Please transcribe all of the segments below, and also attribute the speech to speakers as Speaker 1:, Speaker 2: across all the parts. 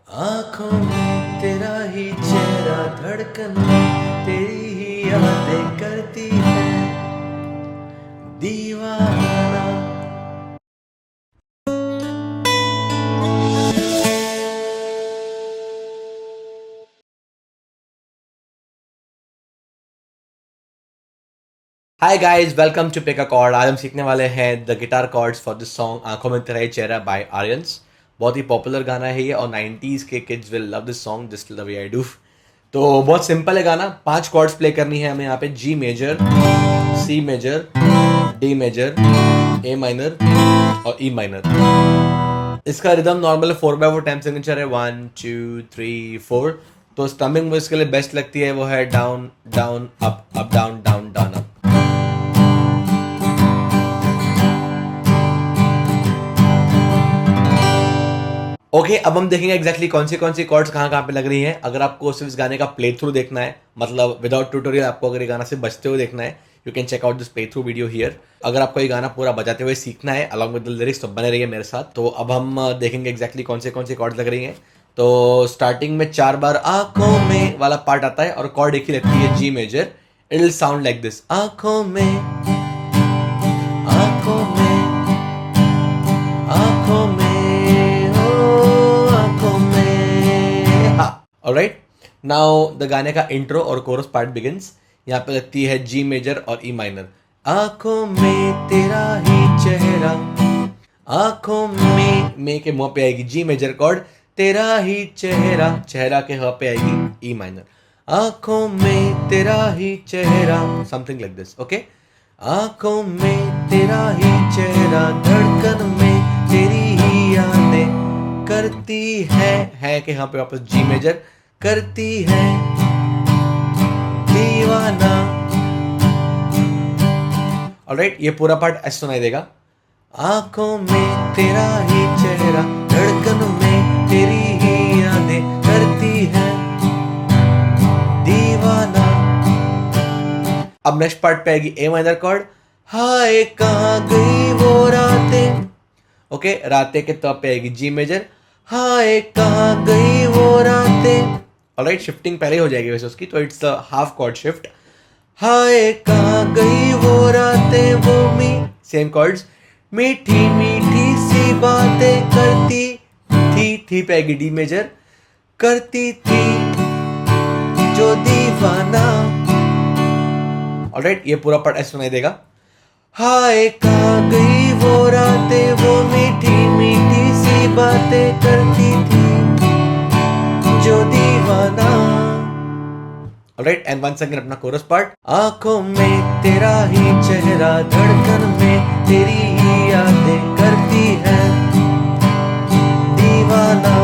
Speaker 1: आंखों में तेरा ही चेहरा, धड़कन में तेरी ही यादें करती है दीवाना। Hi guys, welcome to pick a chord. आज हम सीखने वाले हैं the guitar chords for this song आंखों में तेरा ही चेहरा बाय आर्यंस। बहुत ही पॉपुलर गाना है ये और 90s के kids will love this song just the way I do. तो बहुत सिंपल है गाना। 5 कॉर्ड्स प्ले करनी है हमें यहाँ पे। G major, C major, D major, A minor और ई माइनर। इसका रिदम नॉर्मल 4/4 टाइम सिग्नेचर है, 1 2 3 4। तो स्टमिंग में इसके लिए बेस्ट लगती है वो है down down up up down down down up. Okay, अब हम देखेंगे एग्जैक्टली कौन सी कॉर्ड्स कहाँ पे लग रही हैं। अगर आपको सिर्फ इस गाने का प्ले थ्रू देखना है, मतलब विदाउट ट्यूटोरियल, आपको अगर ये गाना सिर्फ बजते हुए देखना है, you can check out this play through video here. अगर आपको ये गाना पूरा बजाते हुए सीखना है अलॉन्ग विद द लिरिक्स, तो बने रहिए मेरे साथ। तो अब हम देखेंगे एग्जैक्टली कौन सी कॉर्ड्स लग रही हैं। तो स्टार्टिंग में 4 बार आंखों में वाला पार्ट आता है और कॉर्ड एक ही लगती है, G major. It will sound like this, आंखों में, आंखों में, आंखों में, ऑलराइट। नाउ द गाने का इंट्रो और कोरस पार्ट बिगिंस। यहाँ पे लगती है जी मेजर और ई माइनर। आंखों में तेरा ही चेहरा, आंखों में के मुंह पे आएगी जी मेजर कॉर्ड, तेरा ही चेहरा, चेहरा के ह पे आएगी ई माइनर। आंखों में तेरा ही चेहरा, समथिंग लाइक दिस। ओके, आंखों में तेरा ही चेहरा, धड़कन में तेरी ही यादें करती है कि यहाँ पे वापस जी मेजर, करती है दीवाना। ऑलराइट, ये पूरा पार्ट ऐसे सुनाई देगा। आंखों में तेरा ही चेहरा, धड़कन में तेरी ही यादें करती है दीवाना। अब नेक्स्ट पार्ट पे आएगी ए माइनर कॉर्ड। हाय कहाँ गई वो रातें। ओके, रातें के तब पे आएगी जी मेजर। हाय कहाँ गई वो रातें। ऑलराइट, शिफ्टिंग पहले हो जाएगी वैसे उसकी, तो इट्स हाफ कॉर्ड शिफ्ट। हाय कहाँ गई वो रातें, वो मी, सेम कॉर्ड्स, मीठी मीठी सी बातें करती थी पे आएगी डी मेजर, करती थी जो दीवाना। ऑलराइट, ये पूरा पार्ट ऐसे सुनाई देगा। हाय कहाँ गई वो रातें, वो मीठी मीठी सी बातें करती थी जो दीवाना। ऑलराइट, एंड वंस अगेन अपना कोरस पार्ट। आंखों में तेरा ही चेहरा, धड़कन में तेरी ही यादें करती है दीवाना।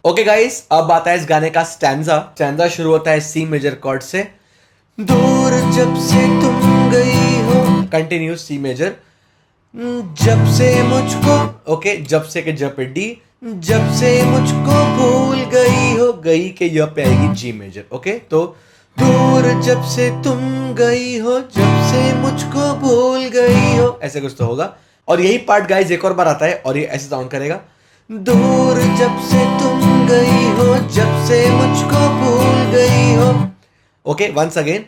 Speaker 1: ओके गाइस, अब आता है इस गाने का स्टैंजा। स्टैंजा शुरू होता है सी मेजर कॉर्ड से। दूर जब से तुम गई हो, कंटिन्यू सी मेजर, जब से मुझको, ओके, जब से के जब पे डी, जब से मुझको भूल गई हो, गई के य पे आएगी जी मेजर। ओके, तो दूर जब से तुम गई हो, जब से मुझको भूल गई हो, ऐसे कुछ तो होगा। और यही पार्ट गाइस एक और बार आता है और ये ऐसे साउंड करेगा। दूर जब से तुम गई हो, जब से मुझको भूल गई हो। ओके, वंस अगेन,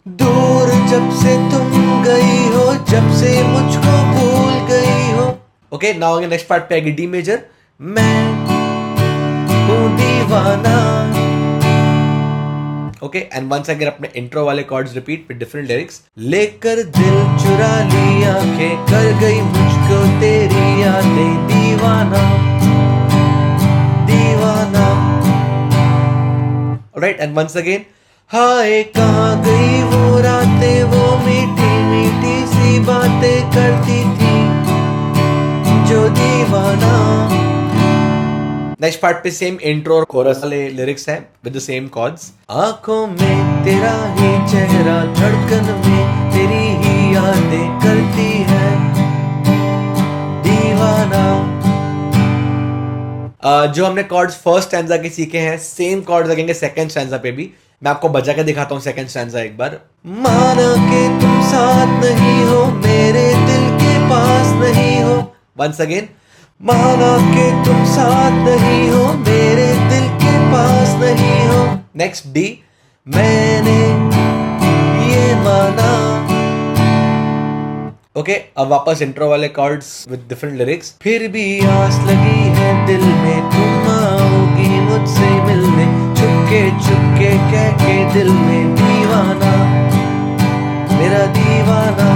Speaker 1: दूर जब से तुम गई हो, जब से मुझको भूल गई हो। Okay, now again next part पे आएगी डी मेजर। मैं हूँ दीवाना। ओके, एंड वंस अगेन अपने इंट्रो वाले chords repeat with different lyrics. लेकर दिल चुरा ली आंखें, कर गई मुझको तेरी यादें दीवाना, दीवाना। ऑलराइट, एंड वंस अगेन, हाय कहाँ गई वो रातें, वो मीठी मीठी सी बातें करती थी जो दीवाना। नेक्स्ट पार्ट पे सेम इंट्रो और कोरस वाले लिरिक्स हैं विद द सेम कॉर्ड्स। आंखों में तेरा ही चेहरा, धड़कन में तेरी ही यादें करती है दीवाना। जो हमने कॉर्ड्स फर्स्ट स्टैंजा के सीखे हैं, सेम कॉर्ड्स लगेंगे सेकंड स्टैंजा पे भी। मैं आपको बजा के दिखाता हूँ सेकंड स्टैंजा एक बार। माना कि तुम साथ नहीं हो, मेरे दिल के पास नहीं हो। वंस अगेन, माना कि तुम साथ नहीं नेक्स्ट डी, मैंने ये माना। ओके, अब वापस इंट्रो वाले कॉर्ड्स विद डिफरेंट लिरिक्स। फिर भी आस लगी है दिल में, तुम आओगी मुझसे मिलने, चुपके चुपके कह के दिल में, दीवाना मेरा दीवाना।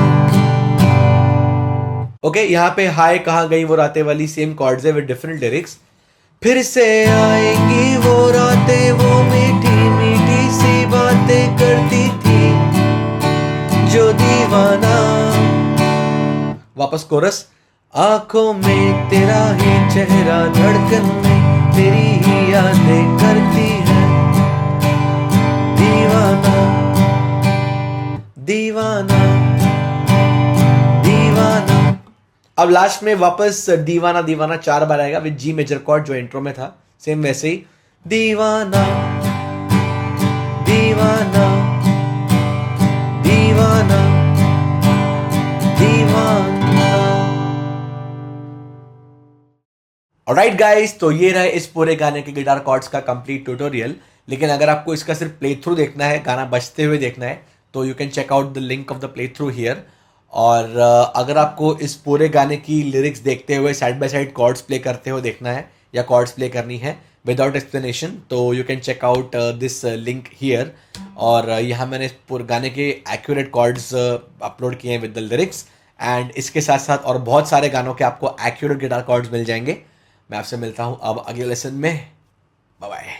Speaker 1: ओके, यहाँ पे हाय कहाँ गई वो रातें वाली सेम कॉर्ड्स है विद डिफरेंट लिरिक्स। फिर से आएंगी वो रातें, वो मीठी मीठी सी बातें करती थी जो दीवाना। वापस कोरस, आंखों में तेरा ही चेहरा, धड़कन में तेरी ही यादें करती है दीवाना दीवाना दीवाना। अब लास्ट में वापस दीवाना दीवाना 4 बार आएगा विद जी मेजर कॉर्ड जो इंट्रो में था, सेम वैसे ही, दीवाना दीवाना दीवाना दीवाना। ऑलराइट गाइस, तो ये रहे इस पूरे गाने के गिटार कॉर्ड्स का कंप्लीट ट्यूटोरियल। लेकिन अगर आपको इसका सिर्फ प्ले थ्रू देखना है, गाना बजते हुए देखना है, तो you can check out the link of the play through here. और अगर आपको इस पूरे गाने की लिरिक्स देखते हुए side by side chords play करते हुए देखना है या कॉर्ड्स प्ले करनी है विदाउट एक्सप्लेनेशन, तो you can check out this link here. और यहाँ मैंने इस पूरे गाने के एक्यूरेट कॉर्ड्स अपलोड किए हैं विद द लिरिक्स। एंड इसके साथ साथ और बहुत सारे गानों के आपको एक्यूरेट गिटार कॉर्ड्स मिल जाएंगे। मैं आपसे मिलता हूँ अब अगले लेसन में। Bye bye.